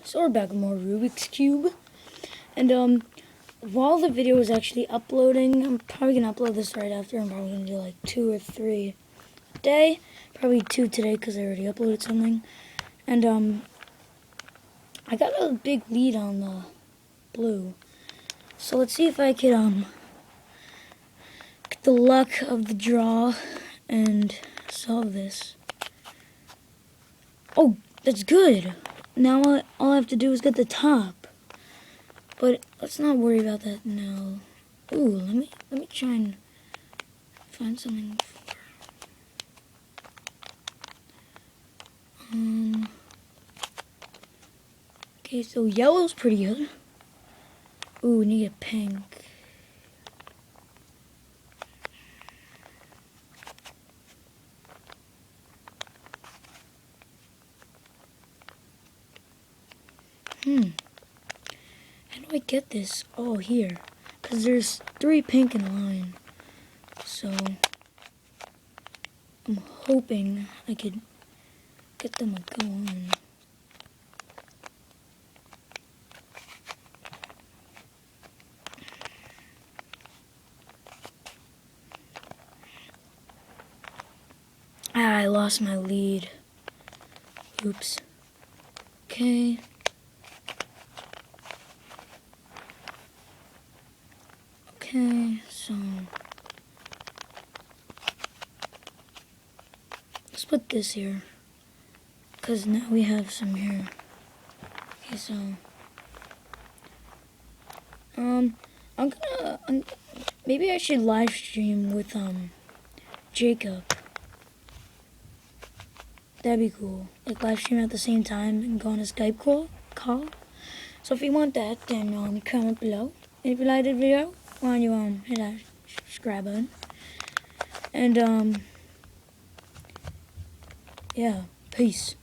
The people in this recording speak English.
So we're back with more Rubik's Cube. And while the video is actually uploading, I'm probably going to upload this right after. I'm probably going to do like 2 or 3 a day. Probably 2 today because I already uploaded something. And I got a big lead on the blue. So let's see if I could get the luck of the draw and solve this. Oh, that's good. Now all I have to do is get the top. But let's not worry about that now. Ooh, let me try and find something. Okay, so yellow's pretty good. Ooh, we need a pink. How do I get this? Oh, here. Because there's 3 pink in a line. So, I'm hoping I could get them to go on. I lost my lead. Oops. Okay. Okay, so let's put this here, because now we have some here. Okay, so maybe I should live stream with Jacob. That'd be cool. Like live stream at the same time and go on a Skype call. So if you want that, then comment below. And if you liked the video, why don't you hit that subscribe button. And yeah, peace.